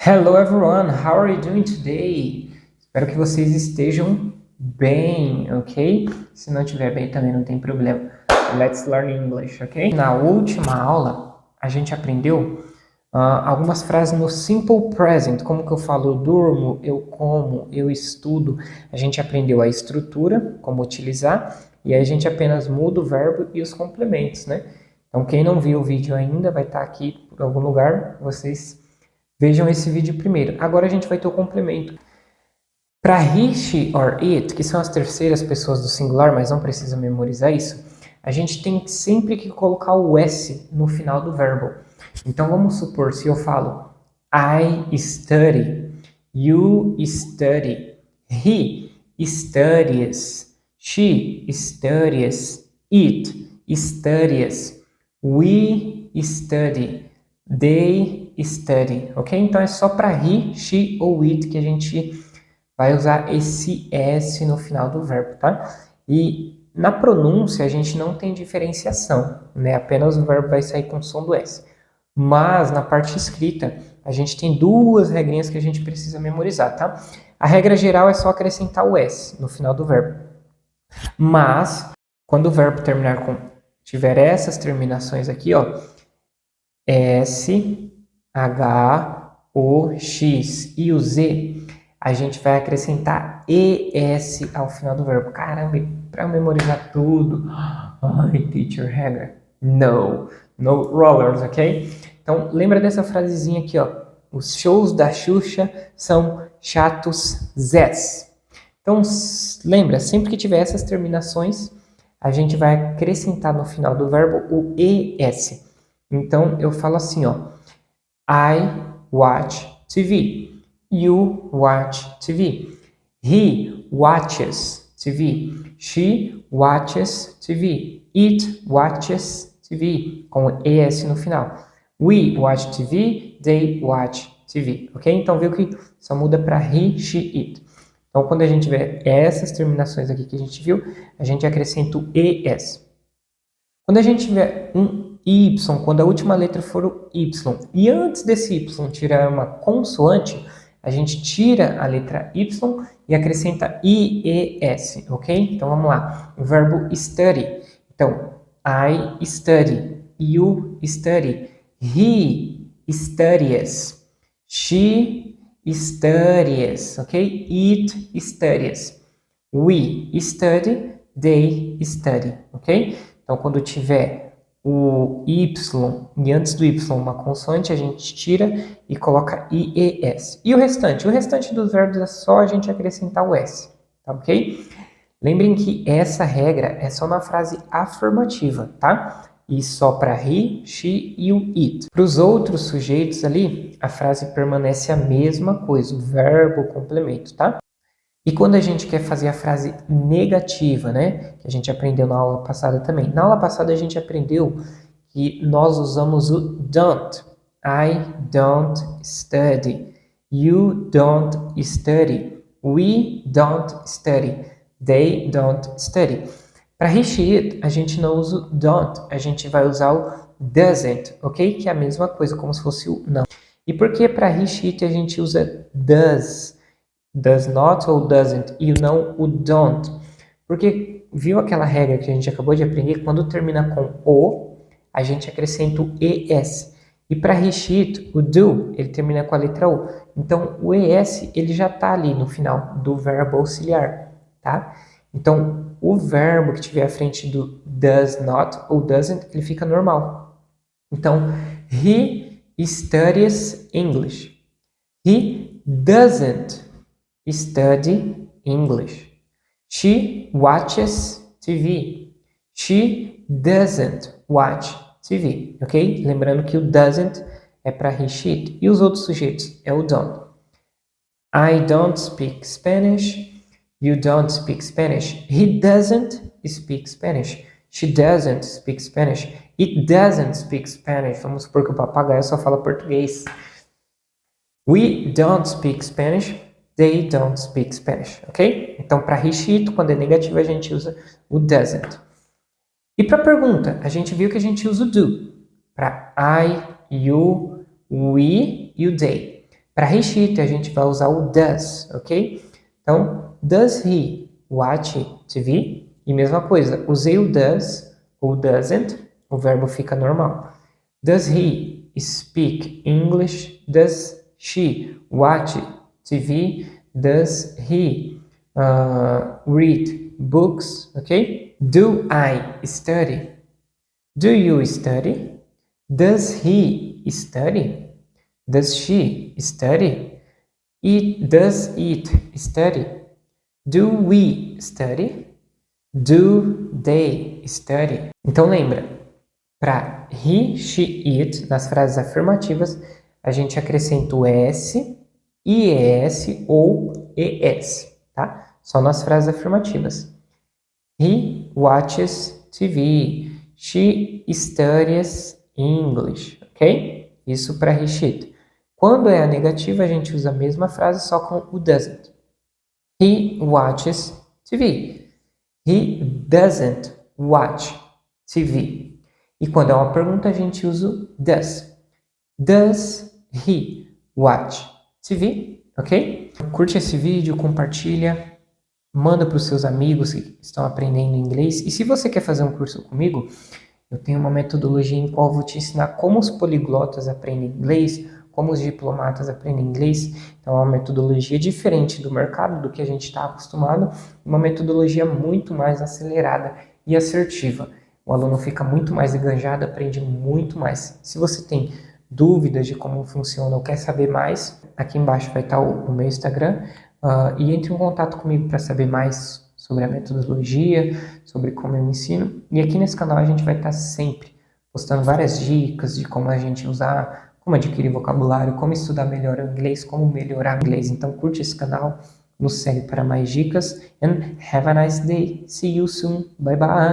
Hello everyone, how are you doing today? Espero que vocês estejam bem, ok? Se não estiver bem também não tem problema. Let's learn English, ok? Na última aula a gente aprendeu algumas frases no simple present, como que eu falo, eu durmo, eu como, eu estudo. A gente aprendeu a estrutura, como utilizar, e aí a gente apenas muda o verbo e os complementos, né? Então quem não viu o vídeo ainda vai estar aqui por algum lugar, vocês vejam esse vídeo primeiro. Agora a gente vai ter o complemento. Para he, she or it, que são as terceiras pessoas do singular, mas não precisa memorizar isso, a gente tem sempre que colocar o S no final do verbo. Então vamos supor, se eu falo I study, you study, he studies, she studies, it studies, we study, they study, ok? Então é só para he, she ou it que a gente vai usar esse S no final do verbo, tá? E na pronúncia a gente não tem diferenciação, né? Apenas o verbo vai sair com o som do S. Mas na parte escrita a gente tem duas regrinhas que a gente precisa memorizar, tá? A regra geral é só acrescentar o S no final do verbo. Mas quando o verbo tiver essas terminações aqui, ó, S, H, O, X e o Z, a gente vai acrescentar ES ao final do verbo. Caramba, para memorizar tudo. Ai, teacher, regra. No rollers, ok? Então, lembra dessa frasezinha aqui, ó. Os shows da Xuxa são chatos zés. Então, lembra, sempre que tiver essas terminações, a gente vai acrescentar no final do verbo o ES. Então, eu falo assim, ó. I watch TV. You watch TV. He watches TV. She watches TV. It watches TV. Com ES no final. We watch TV. They watch TV. Ok? Então, viu que só muda para he, she, it. Então, quando a gente tiver essas terminações aqui que a gente viu, a gente acrescenta o ES. Quando a gente tiver um Y, quando a última letra for o Y, e antes desse Y tirar uma consoante, a gente tira a letra Y e acrescenta IES, ok? Então vamos lá. O verbo study. Então, I study, you study, he studies, she studies, ok? It studies, we study, they study, ok? Então, quando tiver o Y e antes do Y uma consoante, a gente tira e coloca IES. E o restante? O restante dos verbos é só a gente acrescentar o S, tá ok? Lembrem que essa regra é só na frase afirmativa, tá? E só para he, she e o it. Para os outros sujeitos ali, a frase permanece a mesma coisa, o verbo, o complemento, tá? E quando a gente quer fazer a frase negativa, né? Que a gente aprendeu na aula passada também. Na aula passada a gente aprendeu que nós usamos o don't. I don't study. You don't study. We don't study. They don't study. Para he, she, it, a gente não usa o don't. A gente vai usar o doesn't, ok? Que é a mesma coisa, como se fosse o não. E por que para he, she, it a gente usa does? Does not ou doesn't e não o don't. Porque viu aquela regra que a gente acabou de aprender? Quando termina com o, a gente acrescenta o ES. E para he, o do, ele termina com a letra U. Então, o ES, ele já está ali no final do verbo auxiliar, tá? Então, o verbo que tiver à frente do does not ou doesn't, ele fica normal. Então, he studies English. He doesn't study English. She watches TV. She doesn't watch TV, ok? Lembrando que o doesn't é para he, she, it. E os outros sujeitos é o don't. I don't speak Spanish. You don't speak Spanish. He doesn't speak Spanish. She doesn't speak Spanish. It doesn't speak Spanish. Vamos supor que o papagaio só fala português. We don't speak Spanish. They don't speak Spanish, ok? Então, para he, she, it, quando é negativo, a gente usa o doesn't. E para pergunta, a gente viu que a gente usa o do. Para I, you, we e o they. Para he a gente vai usar o does, ok? Então, does he watch TV? E mesma coisa, usei o does ou doesn't, o verbo fica normal. Does he speak English? Does she watch TV? Does he read books? Ok? Do I study? Do you study? Does he study? Does she study? Does it study? Do we study? Do they study? Então lembra, para he, she, it, nas frases afirmativas, a gente acrescenta o s, ies ou es, tá? Só nas frases afirmativas. He watches TV. She studies English, ok? Isso para he, she, it. Quando é a negativa, a gente usa a mesma frase, só com o doesn't. He watches TV. He doesn't watch TV. E quando é uma pergunta, a gente usa o does. Does he watch TV? Ok? Curte esse vídeo, compartilha, manda para os seus amigos que estão aprendendo inglês. E se você quer fazer um curso comigo, eu tenho uma metodologia em qual eu vou te ensinar como os poliglotas aprendem inglês, como os diplomatas aprendem inglês. Então é uma metodologia diferente do mercado, do que a gente está acostumado, uma metodologia muito mais acelerada e assertiva. O aluno fica muito mais enganjado, aprende muito mais. Se você tem dúvidas de como funciona ou quer saber mais, aqui embaixo vai estar o meu Instagram, e entre em contato comigo para saber mais sobre a metodologia, sobre como eu ensino. E aqui nesse canal a gente vai estar sempre postando várias dicas de como a gente usar, como adquirir vocabulário, como estudar melhor o inglês, como melhorar o inglês. Então curte esse canal, nos segue para mais dicas, and have a nice day. See you soon. Bye bye.